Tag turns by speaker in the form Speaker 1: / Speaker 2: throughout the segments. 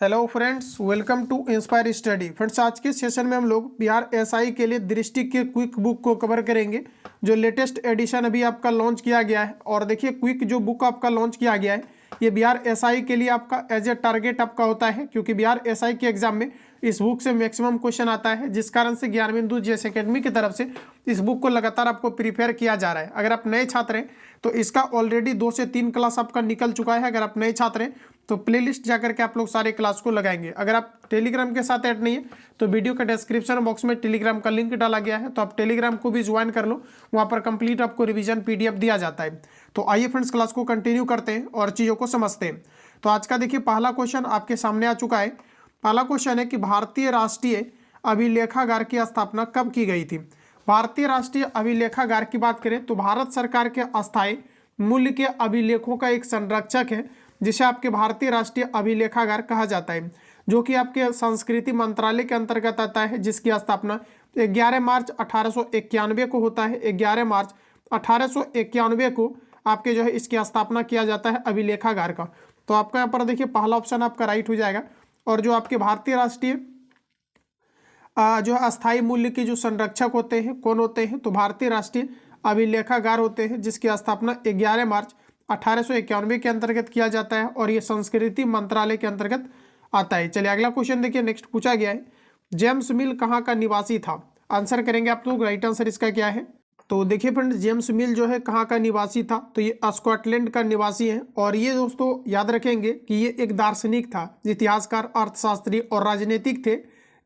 Speaker 1: Hello friends, welcome to Inspire Study. Friends, आज के session में हम लोग बिहार एसआई के लिए दृष्टि के क्विक बुक को कवर करेंगे, जो लेटेस्ट एडिशन अभी आपका लॉन्च किया गया है। और देखिए, क्विक जो बुक आपका लॉन्च किया गया है, ये बिहार एसआई के लिए आपका एज ए टारगेट आपका होता है, क्योंकि बिहार एसआई के एग्जाम में इस बुक से मैक्सिमम क्वेश्चन आता है, जिस कारण से ज्ञानबिंदु जीएस एकेडमी की तरफ से इस बुक को लगातार आपको प्रिपेयर किया जा रहा है। अगर आप नए छात्र हैं तो इसका ऑलरेडी 2 से 3 क्लास आपका निकल चुका है। अगर आप नए छात्र हैं तो प्लेलिस्ट जाकर के आप लोग सारे क्लास को लगाएंगे। अगर आप टेलीग्राम के साथ ऐड नहीं है तो वीडियो के डिस्क्रिप्शन बॉक्स में टेलीग्राम का लिंक डाला गया है, तो आप टेलीग्राम को भी ज्वाइन कर लो। वहाँ पर कंप्लीट आपको रिवीजन पीडीएफ दिया जाता है। तो आइए फ्रेंड्स, क्लास को कंटिन्यू करते हैं और चीज़ों को समझते हैं। तो आज का देखिए पहला क्वेश्चन आपके सामने आ चुका है। पहला क्वेश्चन है कि भारतीय राष्ट्रीय अभिलेखागार की स्थापना कब की गई थी। भारतीय राष्ट्रीय अभिलेखागार की बात करें तो भारत सरकार के अस्थायी मूल्य के अभिलेखों का एक संरक्षक है, जिसे आपके भारतीय राष्ट्रीय अभिलेखागार कहा जाता है, जो कि आपके संस्कृति मंत्रालय के अंतर्गत आता है, जिसकी स्थापना 11 मार्च 1891 को होता है। 11 मार्च 1891 को आपके जो है इसकी स्थापना किया जाता है अभिलेखागार का। तो आपका यहाँ पर देखिए पहला ऑप्शन आपका राइट हो जाएगा। और जो आपके भारतीय राष्ट्रीय जो अस्थायी मूल्य के जो संरक्षक होते हैं, कौन होते हैं, तो भारतीय राष्ट्रीय अभिलेखागार होते हैं, जिसकी स्थापना 11 मार्च 1891 के अंतर्गत किया जाता है और ये संस्कृति मंत्रालय के अंतर्गत आता है। चलिए अगला क्वेश्चन देखिए, नेक्स्ट पूछा गया है, जेम्स मिल कहाँ का निवासी था। आंसर करेंगे आप लोग, राइट आंसर इसका क्या है। तो देखिए फ्रेंड्स, जेम्स मिल जो है कहाँ का निवासी था, तो ये स्कॉटलैंड का निवासी है। और ये दोस्तों याद रखेंगे कि ये एक दार्शनिक था, इतिहासकार, अर्थशास्त्री और राजनीतिक थे,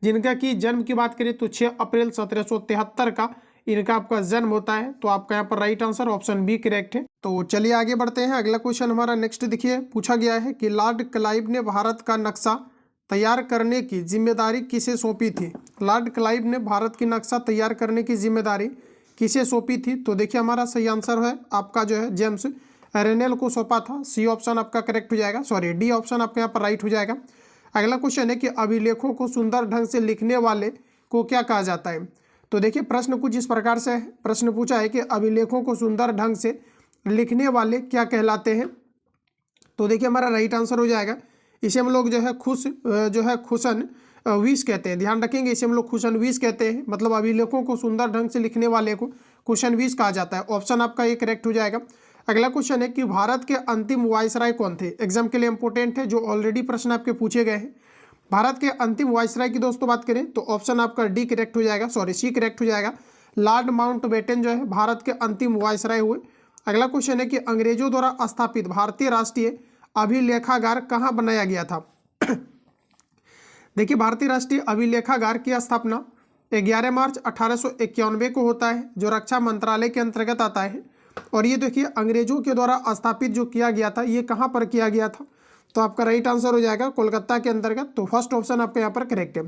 Speaker 1: जिनका की जन्म की बात करें तो 6 अप्रैल 1773 का इनका आपका जन्म होता है। तो आपका यहाँ पर right answer option B correct है। तो चलिए आगे बढ़ते हैं। अगला क्वेश्चन हमारा नेक्स्ट देखिए पूछा गया है कि लॉर्ड क्लाइव ने भारत का नक्शा तैयार करने की जिम्मेदारी किसे सौंपी थी। लॉर्ड क्लाइव ने भारत की नक्शा तैयार करने की जिम्मेदारी किसे सौंपी थी। तो देखिए हमारा सही आंसर है आपका जो है जेम्स रेनेल को सौंपा था। सी ऑप्शन आपका करेक्ट हो जाएगा, सॉरी डी ऑप्शन आपका यहाँ पर राइट हो जाएगा। अगला क्वेश्चन है कि अभिलेखों को सुंदर ढंग से लिखने वाले को क्या कहा जाता है। तो देखिए प्रश्न कुछ इस प्रकार से है, प्रश्न पूछा है कि अभिलेखों को सुंदर ढंग से लिखने वाले क्या कहलाते हैं। तो देखिए हमारा राइट आंसर हो जाएगा, इसे हम लोग जो है खुशन वीस कहते हैं। ध्यान रखेंगे, इसे हम लोग खुशन वीस कहते हैं, मतलब अभिलेखों को सुंदर ढंग से लिखने वाले को खुशन वीस कहा जाता है। ऑप्शन आपका ये करेक्ट हो जाएगा। अगला क्वेश्चन है कि भारत के अंतिम वायसराय कौन थे। एग्जाम के लिए इंपॉर्टेंट है, जो ऑलरेडी प्रश्न आपके पूछे गए हैं। भारत के अंतिम वायसराय की दोस्तों बात करें तो ऑप्शन आपका डी करेक्ट हो जाएगा, सॉरी सी करेक्ट हो जाएगा। लॉर्ड माउंटबेटन जो है भारत के अंतिम वायसराय हुए। अगला क्वेश्चन है कि अंग्रेजों द्वारा स्थापित भारतीय राष्ट्रीय अभिलेखागार कहाँ बनाया गया था। देखिए भारतीय राष्ट्रीय अभिलेखागार की स्थापना 11 मार्च 1891 को होता है, जो रक्षा मंत्रालय के अंतर्गत आता है। और ये देखिए अंग्रेजों के द्वारा स्थापित जो किया गया था, ये कहाँ पर किया गया था। तो आपका राइट आंसर हो जाएगा कोलकाता के अंतर्गत। तो फर्स्ट ऑप्शन आपका यहाँ पर करेक्ट है।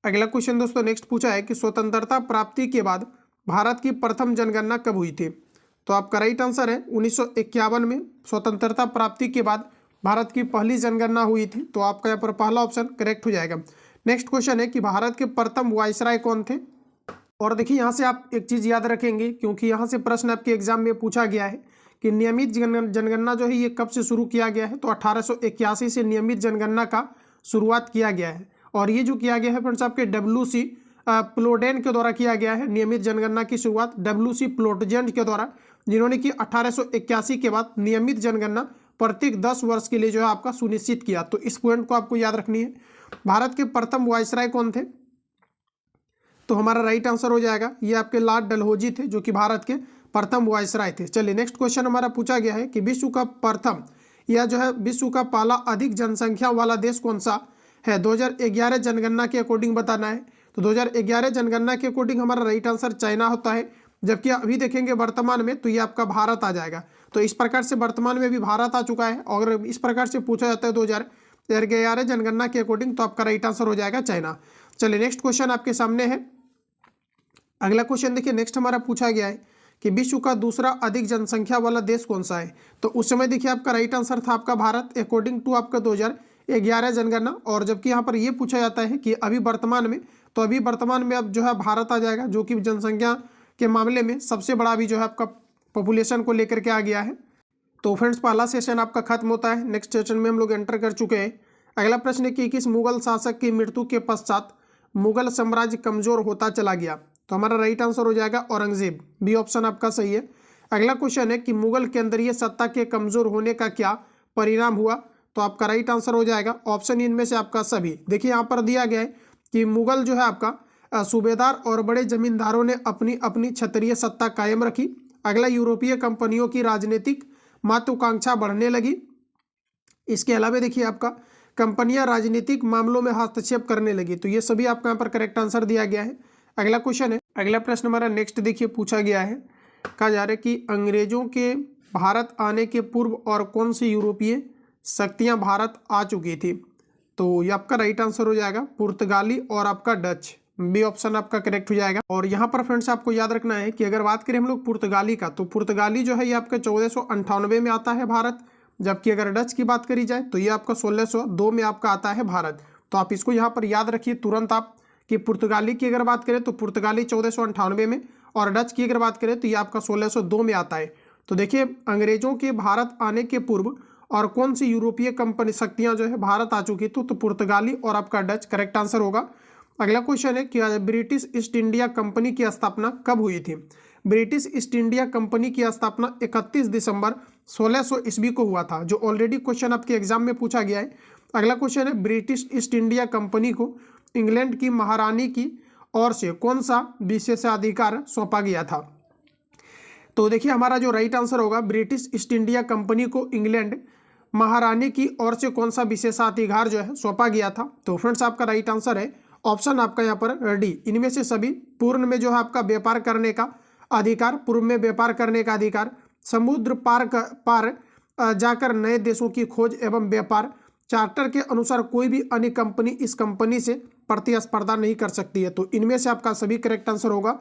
Speaker 1: अगला क्वेश्चन दोस्तों नेक्स्ट पूछा है कि स्वतंत्रता प्राप्ति के बाद भारत की प्रथम जनगणना कब हुई थी। तो आपका राइट आंसर है 1951 में स्वतंत्रता प्राप्ति के बाद भारत की पहली जनगणना हुई थी। तो आपका यहाँ पर पहला ऑप्शन करेक्ट हो जाएगा। नेक्स्ट क्वेश्चन है कि भारत के प्रथम वायसराय कौन थे। और देखिए यहाँ से आप एक चीज़ याद रखेंगे, क्योंकि यहाँ से प्रश्न आपके एग्जाम में पूछा गया है कि नियमित जनगणना जो है ये कब से शुरू किया गया है। तो 1881 से नियमित जनगणना का शुरुआत किया गया है। और ये जो किया गया है फ्रेंड्स आपके WC प्लोडेन के द्वारा किया गया है। नियमित जनगणना की शुरुआत WC प्लोटजेंट के द्वारा, जिन्होंने कि 1881 के बाद नियमित जनगणना प्रत्येक 10 वर्ष के लिए जो है आपका सुनिश्चित किया। तो इस पॉइंट को आपको याद रखनी है। भारत के प्रथम वायसराय कौन थे, तो हमारा राइट आंसर हो जाएगा ये आपके लॉर्ड डलहौजी थे, जो कि भारत के प्रथम वायसराय थे। चलिए नेक्स्ट क्वेश्चन हमारा पूछा गया है कि विश्व का प्रथम या जो है विश्व का पहला अधिक जनसंख्या वाला देश कौन सा है। 2011 जनगणना के अकॉर्डिंग बताना है। तो 2011 जनगणना के अकॉर्डिंग हमारा राइट आंसर चाइना होता है, जबकि अभी देखेंगे वर्तमान में तो ये आपका भारत आ जाएगा। तो इस प्रकार से वर्तमान में भी भारत आ चुका है। और इस प्रकार से पूछा जाता है 2011 जनगणना के अकॉर्डिंग, तो आपका राइट आंसर हो जाएगा चाइना। चलिए नेक्स्ट क्वेश्चन आपके सामने है। अगला क्वेश्चन देखिए नेक्स्ट हमारा पूछा गया है कि विश्व का दूसरा अधिक जनसंख्या वाला देश कौन सा है। तो उस समय देखिए आपका राइट आंसर था आपका भारत, अकॉर्डिंग टू आपका 2011 जनगणना। और जबकि यहाँ पर ये पूछा जाता है कि अभी वर्तमान में, तो अभी वर्तमान में अब जो है भारत आ जाएगा, जो कि जनसंख्या के मामले में सबसे बड़ा अभी जो है आपका पॉपुलेशन को लेकर के आ गया है। तो फ्रेंड्स पहला सेशन आपका खत्म होता है। नेक्स्ट सेशन में हम लोग एंटर कर चुके हैं। अगला प्रश्न है कि किस मुगल शासक की मृत्यु के पश्चात मुगल साम्राज्य कमजोर होता चला गया? तो हमारा राइट आंसर हो जाएगा औरंगजेब, बी ऑप्शन आपका सही है। अगला क्वेश्चन है कि मुगल केंद्रीय सत्ता के कमजोर होने का क्या परिणाम हुआ? तो आपका राइट आंसर हो जाएगा ऑप्शन इनमें से आपका सभी। देखिए यहाँ पर दिया गया है कि मुगल जो है आपका सूबेदार और बड़े जमींदारों ने अपनी अपनी क्षत्रिय सत्ता कायम रखी। अगला, यूरोपीय कंपनियों की राजनीतिक महत्वाकांक्षा बढ़ने लगी। इसके अलावा देखिए आपका कंपनियां राजनीतिक मामलों में हस्तक्षेप करने लगी। तो ये सभी आपका यहाँ पर करेक्ट आंसर दिया गया है। अगला क्वेश्चन है, अगला प्रश्न हमारा नेक्स्ट देखिए पूछा गया है, कहा जा रहा है कि अंग्रेजों के भारत आने के पूर्व और कौन सी यूरोपीय शक्तियां भारत आ चुकी थी? तो ये आपका राइट आंसर हो जाएगा पुर्तगाली और आपका डच, बी ऑप्शन आपका करेक्ट हो जाएगा। और यहाँ पर फ्रेंड्स आपको याद रखना है कि अगर बात करें हम लोग पुर्तगाली का, तो पुर्तगाली जो है ये आपका 1498 में आता है भारत, जबकि अगर डच की बात करी जाए तो ये आपका 1602 में आपका आता है भारत। तो आप इसको यहाँ पर याद रखिए तुरंत आप कि पुर्तगाली की अगर बात करें तो पुर्तगाली 1498 में, और डच की अगर बात करें तो ये आपका 1602 में आता है। तो देखिए अंग्रेजों के भारत आने के पूर्व और कौन सी यूरोपीय कंपनी शक्तियां जो है भारत आ चुकी थी? तो पुर्तगाली और आपका डच करेक्ट आंसर होगा। अगला क्वेश्चन है कि ब्रिटिश ईस्ट इंडिया कंपनी की स्थापना कब हुई थी? ब्रिटिश ईस्ट इंडिया कंपनी की स्थापना 31 दिसंबर 1600 ईस्वी को हुआ था, जो ऑलरेडी क्वेश्चन आपके एग्जाम में पूछा गया है। अगला क्वेश्चन है, ब्रिटिश ईस्ट इंडिया कंपनी को इंग्लैंड की महारानी की ओर से कौन सा विशेषाधिकार सौंपा गया था? तो देखिए हमारा जो राइट आंसर होगा, ब्रिटिश ईस्ट इंडिया कंपनी को इंग्लैंड महारानी की ओर से कौन सा विशेषाधिकार जो है सौंपा गया था? तो फ्रेंड्स आपका राइट आंसर है ऑप्शन आपका यहाँ पर डी, इनमें से सभी। पूर्व में जो है आपका व्यापार करने का अधिकार, पूर्व में व्यापार करने का अधिकार, समुद्र पार जाकर नए देशों की खोज एवं व्यापार, चार्टर के अनुसार कोई भी अन्य कंपनी इस कंपनी से प्रतिस्पर्धा नहीं कर सकती है। तो इनमें से आपका सभी करेक्ट आंसर होगा।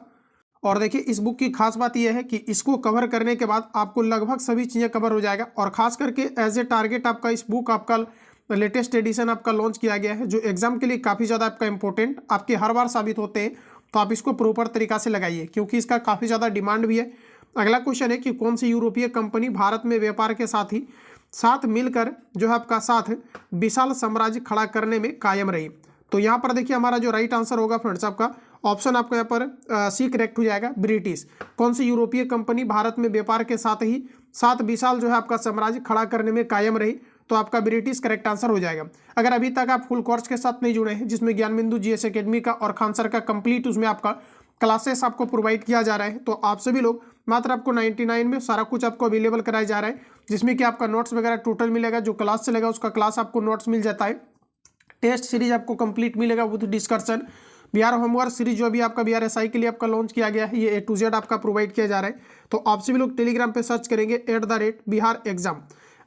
Speaker 1: और देखिए इस बुक की खास बात यह है कि इसको कवर करने के बाद आपको लगभग सभी चीज़ें कवर हो जाएगा। और खास करके एज ए टारगेट आपका इस बुक आपका लेटेस्ट एडिशन आपका लॉन्च किया गया है, जो एग्जाम के लिए काफ़ी ज़्यादा आपका इंपॉर्टेंट आपके हर बार साबित होते हैं। तो आप इसको प्रॉपर तरीका से लगाइए क्योंकि इसका काफ़ी ज़्यादा डिमांड भी है। अगला क्वेश्चन है कि कौन सी यूरोपीय कंपनी भारत में व्यापार के साथ मिलकर जो है आपका साथ विशाल साम्राज्य खड़ा करने में कायम रही? तो यहाँ पर देखिए हमारा जो राइट आंसर होगा फ्रेंड्स आपका ऑप्शन आपका यहाँ पर सी करेक्ट हो जाएगा, ब्रिटिश। कौन सी यूरोपीय कंपनी भारत में व्यापार के साथ विशाल जो है आपका साम्राज्य खड़ा करने में कायम रही? तो आपका ब्रिटिश करेक्ट आंसर हो जाएगा। अगर अभी तक आप फुल कोर्स के साथ नहीं जुड़े हैं, जिसमें ज्ञान बिंदु जीएस एकेडमी का और खान सर का कंप्लीट उसमें आपका क्लासेस आपको प्रोवाइड किया जा रहा है, तो आप सभी लोग मात्र आपको 99 में सारा कुछ आपको अवेलेबल कराया जा रहा है, जिसमें कि आपका नोट्स वगैरह टोटल मिलेगा। जो क्लास चलेगा उसका क्लास आपको नोट्स मिल जाता है, टेस्ट सीरीज आपको कंप्लीट मिलेगा with discussion, Bihar homework series जो अभी आपका बिहार एसआई के लिए आपका लॉन्च किया गया है, ये A to Z आपका प्रोवाइड किया जा रहा है। तो आप सभी लोग टेलीग्राम पे सर्च करेंगे @बिहार एग्जाम,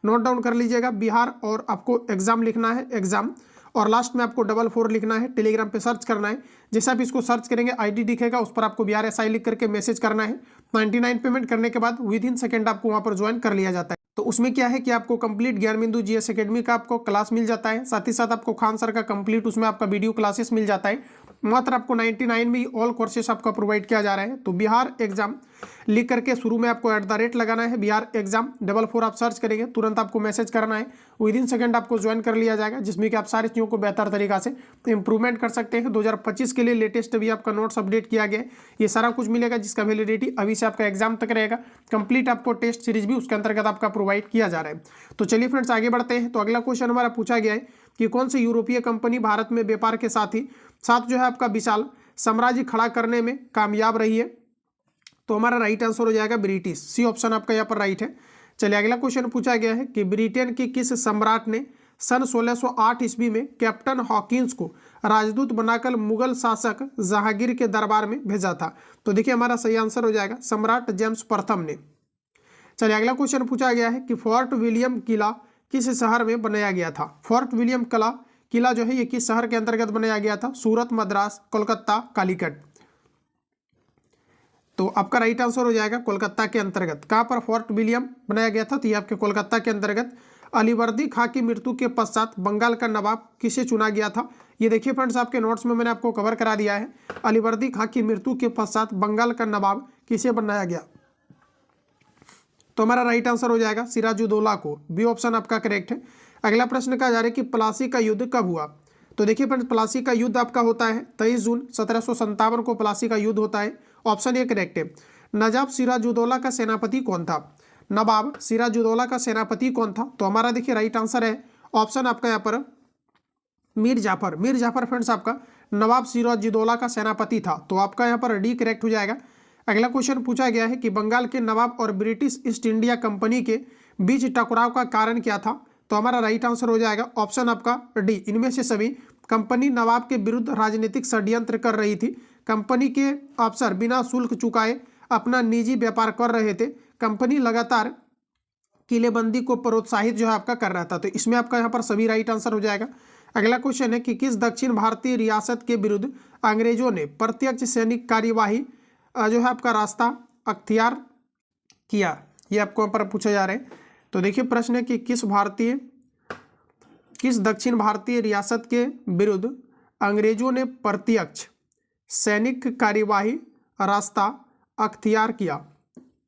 Speaker 1: नोट डाउन कर लीजिएगा, बिहार और आपको एग्जाम लिखना है, एग्जाम, और लास्ट में आपको 44 लिखना है, टेलीग्राम पे सर्च करना है। जैसे आप इसको सर्च करेंगे आईडी दिखेगा, उस पर आपको बिहार एसआई लिख करके मैसेज करना है। 99 पेमेंट करने के बाद विद इन सेकंड आपको वहाँ पर ज्वाइन कर लिया जाता है। तो उसमें क्या है कि आपको कंप्लीट ज्ञान बिंदु जीएस एकेडमी का आपको क्लास मिल जाता है, साथ ही साथ आपको खान सर का कंप्लीट उसमें आपका वीडियो क्लासेस मिल जाता है। मात्र आपको 99 में ही ऑल कोर्सेस आपका प्रोवाइड किया जा रहा है। तो बिहार एग्जाम लिख करके शुरू में आपको @ लगाना है, बिहार एग्जाम 44 आप सर्च करेंगे, तुरंत आपको मैसेज करना है, विद इन सेकंड आपको ज्वाइन कर लिया जाएगा, जिसमें कि आप सारी चीज़ों को बेहतर तरीका से इंप्रूवमेंट कर सकते हैं। 2025 के लिए लेटेस्ट भी आपका नोट्स अपडेट किया गया है, ये सारा कुछ मिलेगा, जिसका वैलिडिटी अभी से आपका एग्जाम तक रहेगा। कंप्लीट आपको टेस्ट सीरीज भी उसके अंतर्गत आपका प्रोवाइड किया जा रहा है। तो चलिए फ्रेंड्स आगे बढ़ते हैं। तो अगला क्वेश्चन हमारा पूछा गया है कि कौन सी यूरोपीय कंपनी भारत में व्यापार के साथ जो है आपका विशाल साम्राज्य खड़ा करने में कामयाब रही है? तो हमारा राइट आंसर हो जाएगा ब्रिटिश, सी ऑप्शन आपका यहाँ पर राइट है। चलिए अगला क्वेश्चन पूछा गया है कि ब्रिटेन के किस सम्राट ने सन 1608 ईस्वी में कैप्टन हॉकिंस को राजदूत बनाकर मुगल शासक जहांगीर के दरबार में भेजा था? तो देखिए हमारा सही आंसर हो जाएगा सम्राट जेम्स प्रथम ने। चलिए अगला क्वेश्चन पूछा गया है कि फोर्ट विलियम किला किस शहर में बनाया गया था? फोर्ट विलियम किला जो है ये किस शहर के अंतर्गत बनाया गया था? सूरत, मद्रास, कोलकाता, कालीकट। तो आपका राइट आंसर हो जाएगा कोलकाता के अंतर्गत। कहाँ पर फोर्ट विलियम बनाया गया था? तो ये आपके कोलकाता के अंतर्गत। अलीवर्दी खां की मृत्यु के पश्चात बंगाल का नवाब किसे चुना गया था? ये देखिए फ्रेंड्स आपके नोट्स में मैंने आपको कवर करा दिया है। अलीवर्दी खां की मृत्यु के पश्चात बंगाल का नवाब किसे बनाया गया? तो हमारा राइट आंसर हो जाएगा सिराजुद्दौला को, बी ऑप्शन आपका करेक्ट है। अगला प्रश्न कहा जा रहा है कि प्लासी का युद्ध कब हुआ। तो देखिए फ्रेंड्स, प्लासी का युद्ध आपका होता है 23 जून 1757 को प्लासी का युद्ध होता है। ऑप्शन ए करेक्ट है। नवाब सिराजुद्दौला का सेनापति कौन था। नवाब सिराजुद्दौला का सेनापति कौन था, तो हमारा देखिए राइट आंसर है ऑप्शन आपका यहाँ पर मीर जाफर। मीर जाफर फ्रेंड्स आपका नवाब सिराजुद्दौला का सेनापति था, तो आपका यहाँ पर डी करेक्ट हो जाएगा। अगला क्वेश्चन पूछा गया है कि बंगाल के नवाब और ब्रिटिश ईस्ट इंडिया कंपनी के बीच टकराव का कारण क्या था, तो हमारा राइट आंसर हो जाएगा ऑप्शन आपका डी, इनमें से सभी। कंपनी नवाब के विरुद्ध राजनीतिक षड्यंत्र कर रही थी। कंपनी के अफसर बिना शुल्क चुकाए अपना निजी व्यापार कर रहे थे। कंपनी लगातार किलेबंदी को प्रोत्साहित जो है आपका कर रहा था, तो इसमें आपका यहाँ पर सभी राइट आंसर हो जाएगा। अगला क्वेश्चन है कि किस दक्षिण भारतीय रियासत के विरुद्ध अंग्रेजों ने प्रत्यक्ष सैनिक कार्यवाही जो है आपका रास्ता अख्तियार किया, ये आपको यहाँ पर पूछा जा रहा है। तो देखिए प्रश्न है कि किस दक्षिण भारतीय रियासत के विरुद्ध अंग्रेजों ने प्रत्यक्ष सैनिक कार्यवाही रास्ता अख्तियार किया,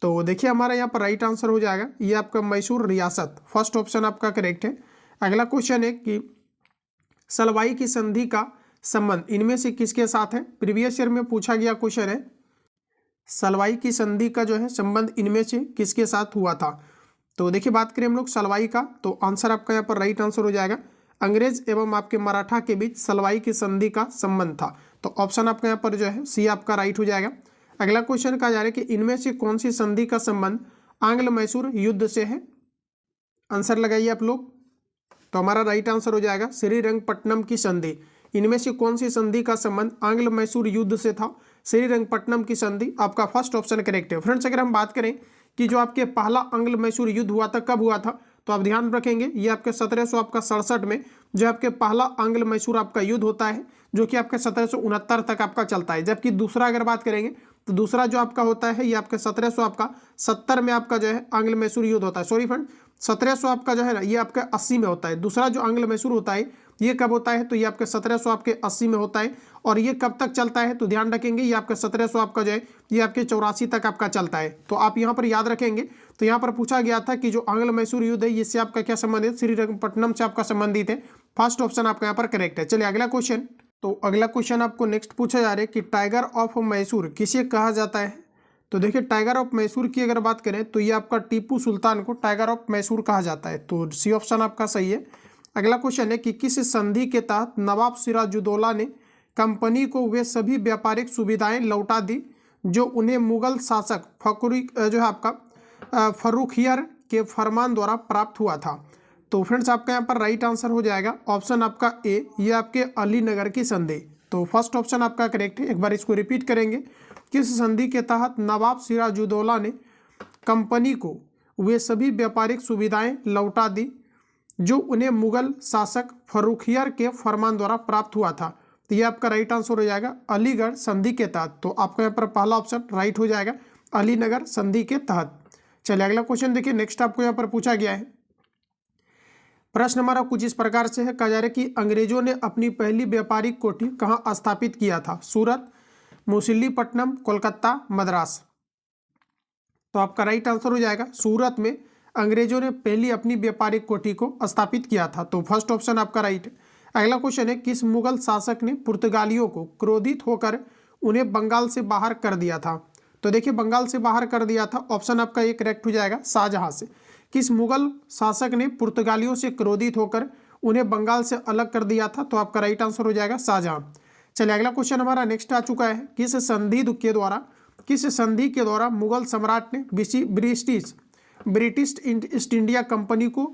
Speaker 1: तो देखिए हमारा यहाँ पर राइट आंसर हो जाएगा ये आपका मैसूर रियासत, फर्स्ट ऑप्शन आपका करेक्ट है। अगला क्वेश्चन है कि सलवाई की संधि का संबंध इनमें से किसके साथ है। प्रीवियस ईयर में पूछा गया क्वेश्चन है, सलवाई की संधि का जो है संबंध इनमें से किसके साथ हुआ था। तो देखिए बात करें हम लोग सलवाई का, तो आंसर आपका यहाँ पर राइट आंसर हो जाएगा अंग्रेज एवं आपके मराठा के बीच सलवाई की संधि का संबंध था, तो ऑप्शन आपका यहाँ पर जो है सी आपका राइट हो जाएगा। अगला क्वेश्चन कहा जा रहा है कि इनमें से कौन सी संधि का संबंध आंग्ल मैसूर युद्ध से है। आंसर लगाइए आप लोग, तो हमारा राइट आंसर हो जाएगा श्रीरंगपट्टनम की संधि। इनमें से कौन सी संधि का संबंध आंग्ल मैसूर युद्ध से था, श्रीरंगपट्टनम की संधि, आपका फर्स्ट ऑप्शन करेक्ट है। फ्रेंड्स अगर हम बात करें कि जो आपके पहला आंग्ल मैसूर युद्ध हुआ था कब हुआ था, तो आप ध्यान रखेंगे ये आपके 1767 में जो आपके पहला आंग्ल मैसूर आपका युद्ध होता है, जो कि आपके 1769 तक आपका चलता है। जबकि दूसरा अगर बात करेंगे तो दूसरा जो आपका होता है ये आपके 1770 में आपका जो है आंग्ल मैसूर युद्ध होता है। सॉरी फ्रेंड, 1700 आपका जो है ना ये आपके 80 में होता है। दूसरा जो आंग्ल मैसूर होता है ये कब होता है, तो ये आपके 1700 आपके 80 में होता है। और ये कब तक चलता है, तो ध्यान रखेंगे ये आपके 1700 आपका जो है ये आपके 84 तक आपका चलता है। तो आप यहाँ पर याद रखेंगे, तो यहाँ पर पूछा गया था कि जो आंग्ल मैसूर युद्ध है इससे आपका क्या संबंधित, श्रीरंगपट्टनम से आपका संबंधित है। फर्स्ट ऑप्शन आपका यहाँ पर करेक्ट है। चलिए अगला क्वेश्चन, तो अगला क्वेश्चन आपको नेक्स्ट पूछा जा रहा है कि टाइगर ऑफ मैसूर किसे कहा जाता है। तो देखिए टाइगर ऑफ मैसूर की अगर बात करें तो ये आपका टीपू सुल्तान को टाइगर ऑफ मैसूर कहा जाता है, तो सी ऑप्शन आपका सही है। अगला क्वेश्चन है कि किस संधि के तहत नवाब सिराजुद्दौला ने कंपनी को वे सभी व्यापारिक सुविधाएं लौटा दी जो उन्हें मुगल शासक जो है आपका फर्रुखियर के फरमान द्वारा प्राप्त हुआ था। तो फ्रेंड्स आपका यहाँ पर राइट आंसर हो जाएगा ऑप्शन आपका ए, ये आपके अलीनगर की संधि। तो फर्स्ट ऑप्शन आपका करेक्ट है। एक बार इसको रिपीट करेंगे, किस संधि के तहत नवाब सिराजुद्दौला ने कंपनी को वे सभी व्यापारिक सुविधाएं लौटा दी जो उन्हें मुगल शासक फर्रुखियर के फरमान द्वारा प्राप्त हुआ था। तो ये आपका राइट आंसर हो जाएगा अलीगढ़ संधि के तहत। तो आपका यहाँ पर पहला ऑप्शन राइट हो जाएगा अलीनगर संधि के तहत। चलिए अगला क्वेश्चन देखिए, नेक्स्ट आपको यहाँ पर पूछा गया है। प्रश्न हमारा कुछ इस प्रकार से है, कहा जा रहा है कि अंग्रेजों ने अपनी पहली व्यापारिक कोठी कहाँ स्थापित किया था, सूरत, मुसल्लीपट्टनम, कोलकाता, मद्रास। तो आपका राइट आंसर हो जाएगा सूरत में अंग्रेजों ने पहली अपनी व्यापारिक कोठी को स्थापित किया था। तो फर्स्ट ऑप्शन आपका राइट है। अगला क्वेश्चन है, किस मुगल शासक ने पुर्तगालियों को क्रोधित होकर उन्हें बंगाल से बाहर कर दिया था। तो देखिए बंगाल से बाहर कर दिया था, ऑप्शन आपका ये करेक्ट हो जाएगा शाहजहां से। किस मुगल शासक ने पुर्तगालियों से क्रोधित होकर उन्हें बंगाल से अलग कर दिया था, तो आपका राइट आंसर हो जाएगा शाहजहां। चलिए अगला क्वेश्चन हमारा नेक्स्ट आ चुका है, किस संधि के द्वारा मुगल सम्राट ने ब्रिटिश ईस्ट इंडिया कंपनी को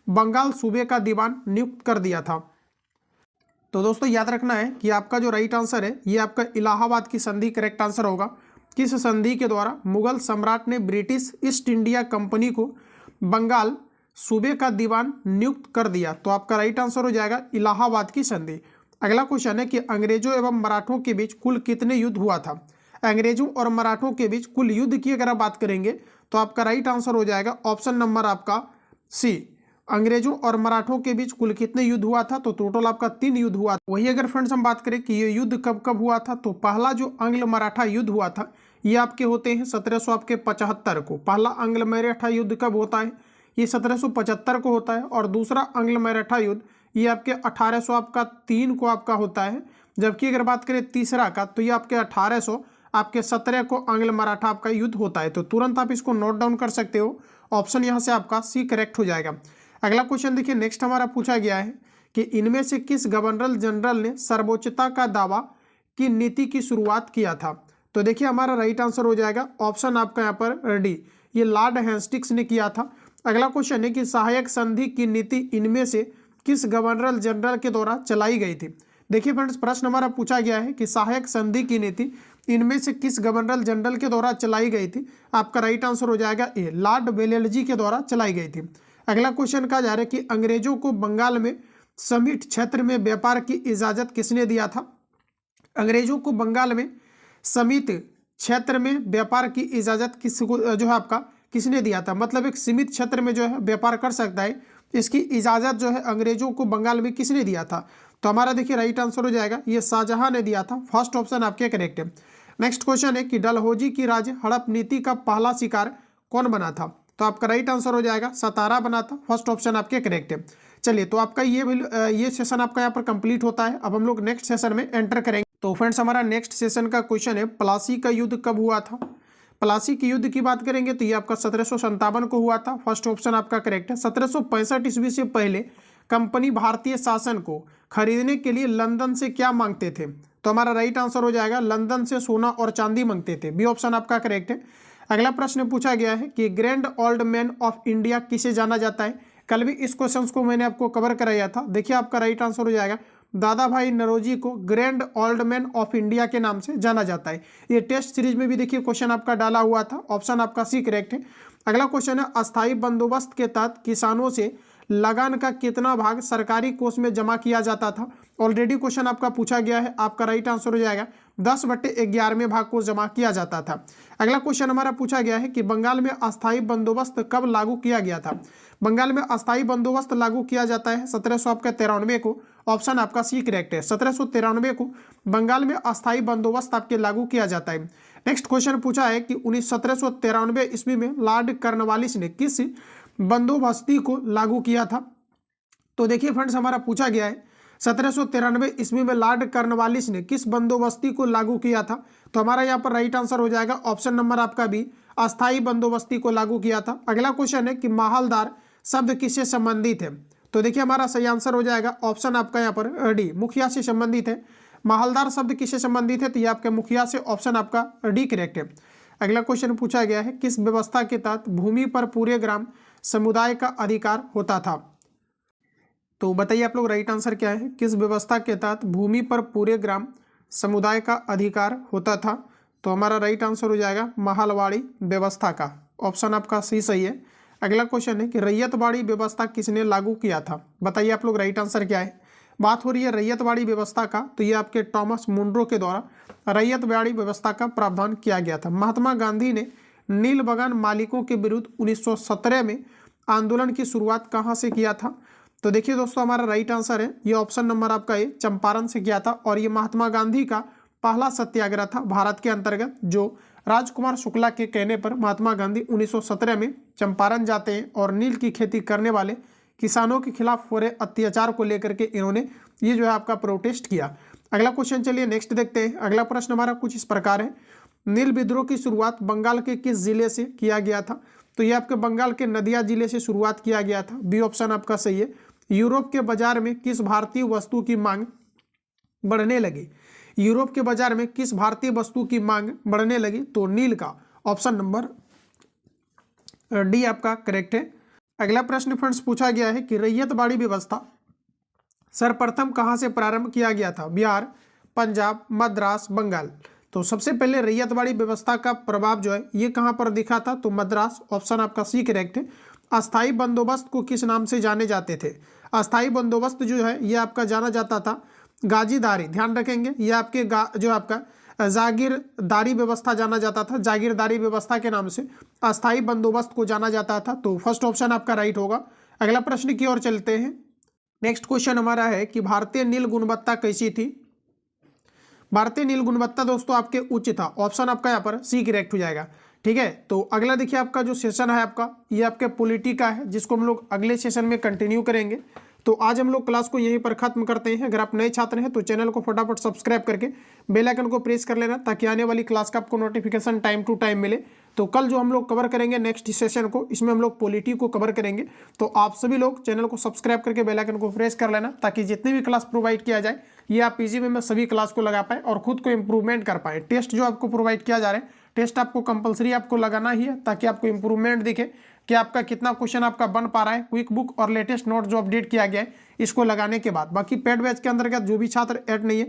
Speaker 1: बंगाल सूबे का दीवान नियुक्त कर दिया था। तो दोस्तों याद रखना है कि आपका जो राइट आंसर है ये आपका इलाहाबाद की संधि करेक्ट आंसर होगा। किस संधि के द्वारा मुगल सम्राट ने ब्रिटिश ईस्ट इंडिया कंपनी को बंगाल सूबे का दीवान नियुक्त कर दिया, तो आपका राइट आंसर हो जाएगा इलाहाबाद की संधि। अगला क्वेश्चन है कि अंग्रेजों एवं मराठों के बीच कुल कितने युद्ध हुआ था। अंग्रेजों और मराठों के बीच कुल युद्ध की अगर आप बात करेंगे तो आपका राइट आंसर हो जाएगा ऑप्शन नंबर आपका सी। अंग्रेजों और मराठों के बीच कुल कितने युद्ध हुआ था, तो टोटल आपका 3 युद्ध हुआ। वही अगर फ्रेंड्स हम बात करें कि ये युद्ध कब कब हुआ था, तो पहला जो आंग्ल मराठा युद्ध हुआ था ये आपके होते हैं 1775 को। पहला आंग्ल मराठा युद्ध कब होता है, ये 1775 को होता है, और दूसरा आंग्ल मराठा युद्ध ये आपके 1800 आपका 3 को आपका होता है। जबकि अगर बात करें तीसरा का तो ये आपके 1800 आपके 17 को आंग्ल मराठा आपका युद्ध होता है। तो तुरंत आप इसको नोट डाउन कर सकते हो, ऑप्शन यहाँ से आपका सी करेक्ट हो जाएगा। अगला क्वेश्चन देखिए, नेक्स्ट हमारा पूछा गया है कि इनमें से किस गवर्नर जनरल ने सर्वोच्चता का दावा की नीति की शुरुआत किया था। तो देखिए हमारा राइट आंसर हो जाएगा ऑप्शन आपका यहाँ पर डी, ये लॉर्ड हेस्टिंग्स ने किया था। अगला क्वेश्चन है कि सहायक संधि की नीति इनमें से किस गवर्नर जनरल के द्वारा चलाई गई थी। देखिए फ्रेंड्स, प्रश्न हमारा पूछा गया है कि सहायक संधि की नीति इनमें से किस गवर्नर जनरल के द्वारा चलाई गई थी। आपका राइट आंसर हो जाएगा ए, लॉर्ड वेलेस्ली के द्वारा चलाई गई थी। अगला क्वेश्चन कहा जा रहा है कि अंग्रेजों को बंगाल में समिट क्षेत्र में व्यापार की इजाजत किसने दिया था। अंग्रेजों को बंगाल में समित क्षेत्र में व्यापार की इजाजत किसको जो है आपका किसने दिया था। मतलब एक सीमित क्षेत्र में जो है व्यापार कर सकता है, इसकी इजाजत जो है अंग्रेजों को बंगाल में किसने दिया था। तो हमारा देखिए राइट आंसर हो जाएगा ये शाहजहां ने दिया था। फर्स्ट ऑप्शन आपके करेक्ट है। नेक्स्ट क्वेश्चन है कि डलहौजी की राज हड़प नीति का पहला शिकार कौन बना था। तो आपका राइट आंसर हो जाएगा सतारा बना था। फर्स्ट ऑप्शन आपके करेक्ट है। चलिए, तो आपका ये सेशन आपका यहाँ पर कंप्लीट होता है। अब हम लोग नेक्स्ट सेशन में एंटर करेंगे। तो फ्रेंड्स, हमारा नेक्स्ट सेशन का क्वेश्चन है प्लासी का युद्ध कब हुआ था। प्लासी के युद्ध की बात करेंगे तो ये आपका 1757 को हुआ था। फर्स्ट ऑप्शन आपका करेक्ट है। 1765 ईस्वी से पहले कंपनी भारतीय शासन को खरीदने के लिए लंदन से क्या मांगते थे। तो हमारा राइट आंसर हो जाएगा लंदन से सोना और चांदी मांगते थे। बी ऑप्शन आपका करेक्ट है। अगला प्रश्न पूछा गया है कि grand old man of India किसे जाना जाता है। कल भी इस क्वेश्चन को मैंने आपको कवर कराया था। देखिए आपका राइट आंसर हो जाएगा दादा भाई नौरोजी को grand old man of India के नाम से जाना जाता है। ये टेस्ट सीरीज में भी देखिए क्वेश्चन आपका डाला हुआ था। ऑप्शन आपका सी करेक्ट है। अगला क्वेश्चन है अस्थायी बंदोबस्त के तहत किसानों से लगान का कितना भाग सरकारी कोष में जमा किया जाता था। ऑलरेडी क्वेश्चन आपका पूछा गया है। आपका राइट आंसर हो जाएगा 10/11वें भाग को जमा किया जाता था। अगला क्वेश्चन हमारा पूछा गया है कि बंगाल में अस्थायी बंदोबस्त कब लागू किया गया था। बंगाल में अस्थायी बंदोबस्त लागू किया जाता है 1793 को। ऑप्शन आपका सी करेक्ट है। 1793 को बंगाल में अस्थायी बंदोबस्त आपके लागू किया जाता है। नेक्स्ट क्वेश्चन पूछा है कि 1793 ईस्वी में लॉर्ड कॉर्नवालिस ने किस बंदोबस्ती को लागू किया था। तो देखिए फ्रेंड्स, हमारा पूछा गया है 1793 ईस्वी में लॉर्ड कॉर्नवालिस ने किस बंदोबस्ती को लागू किया था। तो हमारा यहाँ पर राइट आंसर हो जाएगा ऑप्शन नंबर आपका बी, अस्थायी बंदोबस्ती को लागू किया था। अगला क्वेश्चन है कि माहलदार शब्द किससे संबंधित है। तो देखिए हमारा सही आंसर हो जाएगा ऑप्शन आपका यहाँ पर डी, मुखिया से संबंधित है। माहलदार शब्द किससे संबंधित है, तो ये आपके मुखिया से। ऑप्शन आपका डी करेक्ट है। अगला क्वेश्चन पूछा गया है किस व्यवस्था के तहत भूमि पर पूरे ग्राम समुदाय का अधिकार होता था। तो बताइए आप लोग राइट आंसर क्या है। किस व्यवस्था के तहत भूमि पर पूरे ग्राम समुदाय का अधिकार होता था। तो हमारा राइट आंसर हो जाएगा महलवाड़ी व्यवस्था का। ऑप्शन आपका सी सही है। अगला क्वेश्चन है कि रैयतवाड़ी व्यवस्था किसने लागू किया था। बताइए आप लोग राइट आंसर क्या है। बात हो रही है रैयतवाड़ी व्यवस्था का, तो ये आपके टॉमस मुंड्रो के द्वारा रैयतवाड़ी व्यवस्था का प्रावधान किया गया था। महात्मा गांधी ने नील बगान मालिकों के विरुद्ध 1917 में आंदोलन की शुरुआत कहाँ से किया था। तो देखिए दोस्तों, हमारा राइट आंसर है ये ऑप्शन नंबर आपका ए, चंपारण से किया था। और ये महात्मा गांधी का पहला सत्याग्रह था भारत के अंतर्गत, जो राजकुमार शुक्ला के कहने पर महात्मा गांधी 1917 में चंपारण जाते हैं और नील की खेती करने वाले किसानों के खिलाफ हो रहे अत्याचार को लेकर के इन्होंने ये जो है आपका प्रोटेस्ट किया। अगला क्वेश्चन चलिए नेक्स्ट देखते हैं। अगला प्रश्न हमारा कुछ इस प्रकार है, नील विद्रोह की शुरुआत बंगाल के किस जिले से किया गया था। तो ये आपके बंगाल के नदिया जिले से शुरुआत किया गया था। बी ऑप्शन आपका सही है। यूरोप के बाजार में किस भारतीय वस्तु की मांग बढ़ने लगी। यूरोप के बाजार में किस भारतीय वस्तु की मांग बढ़ने लगी। तो नील का। ऑप्शन नंबर डी आपका करेक्ट है। अगला प्रश्न फ्रेंड्स पूछा गया है कि रैयतवाड़ी व्यवस्था सर्वप्रथम कहां से प्रारंभ किया गया था। बिहार, पंजाब, मद्रास, बंगाल। तो सबसे पहले रैयतवाड़ी व्यवस्था का प्रभाव जो है ये कहां पर दिखा था। तो मद्रास। ऑप्शन आपका सी करेक्ट है। अस्थायी बंदोबस्त को किस नाम से जाने जाते थे। अस्थायी बंदोबस्त जो है ये आपका जाना जाता था गाजीदारी। ध्यान रखेंगे, ये आपके जो आपका जागीरदारी व्यवस्था जाना जाता था। जागीरदारी व्यवस्था के नाम से अस्थायी बंदोबस्त को जाना जाता था। तो फर्स्ट ऑप्शन आपका राइट होगा। अगला प्रश्न की ओर चलते हैं। नेक्स्ट क्वेश्चन हमारा है कि भारतीय नील गुणवत्ता कैसी थी। भारतीय नील गुणवत्ता दोस्तों आपके उच्च था। ऑप्शन आपका यहाँ पर सी करेक्ट हो जाएगा। ठीक है। तो अगला देखिए आपका जो सेशन है आपका, ये आपके पॉलिटी का है, जिसको हम लोग अगले सेशन में कंटिन्यू करेंगे। तो आज हम लोग क्लास को यहीं पर खत्म करते हैं। अगर आप नए छात्र हैं तो चैनल को फटाफट सब्सक्राइब करके बेल आइकन को प्रेस कर लेना, ताकि आने वाली क्लास का आपको नोटिफिकेशन टाइम टू टाइम मिले। तो कल जो हम लोग कवर करेंगे नेक्स्ट सेशन को, इसमें हम लोग पॉलिटी को कवर करेंगे। तो आप सभी लोग चैनल को सब्सक्राइब करके बेल आइकन को प्रेस कर लेना, ताकि जितनी भी क्लास प्रोवाइड किया जाए ये आप इजी वे में सभी क्लास को लगा पाए और खुद को इंप्रूवमेंट कर पाए। टेस्ट जो आपको प्रोवाइड किया जा रहा है, टेस्ट आपको कंपलसरी आपको लगाना ही है, ताकि आपको इंप्रूवमेंट दिखे कि आपका कितना क्वेश्चन आपका बन पा रहा है। क्विक बुक और लेटेस्ट नोट जो अपडेट किया गया है इसको लगाने के बाद। बाकी पेड बैच के अंतर्गत जो भी छात्र ऐड नहीं है,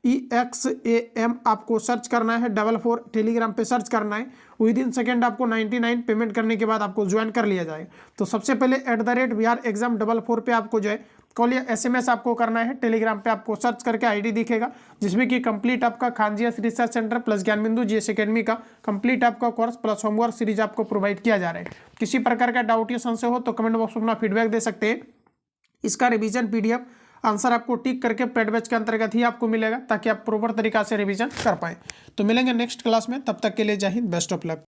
Speaker 1: @BIHAREXAM आपको सर्च करना है, 44 टेलीग्राम पे सर्च करना है। विद इन सेकेंड आपको 99 पेमेंट करने के बाद आपको ज्वाइन कर लिया जाएगा। तो सबसे पहले @BREXAM44 पे आपको जो है कॉल या SMS आपको करना है। टेलीग्राम पे आपको सर्च करके ID दिखेगा, जिसमें कि कंप्लीट आपका खानजिया research centre plus Gyanbindu GS academy का कंप्लीट आपका कोर्स प्लस होमवर्क सीरीज आपको प्रोवाइड किया जा रहा है। किसी प्रकार का डाउट या संशय हो तो कमेंट बॉक्स में अपना फीडबैक दे सकते हैं। इसका रिवीजन PDF आंसर आपको टिक करके पेड बैच के अंतर्गत ही आपको मिलेगा, ताकि आप प्रॉपर तरीका से रिवीजन कर पाए। तो मिलेंगे नेक्स्ट क्लास में, तब तक के लिए जय हिंद, बेस्ट ऑफ लक।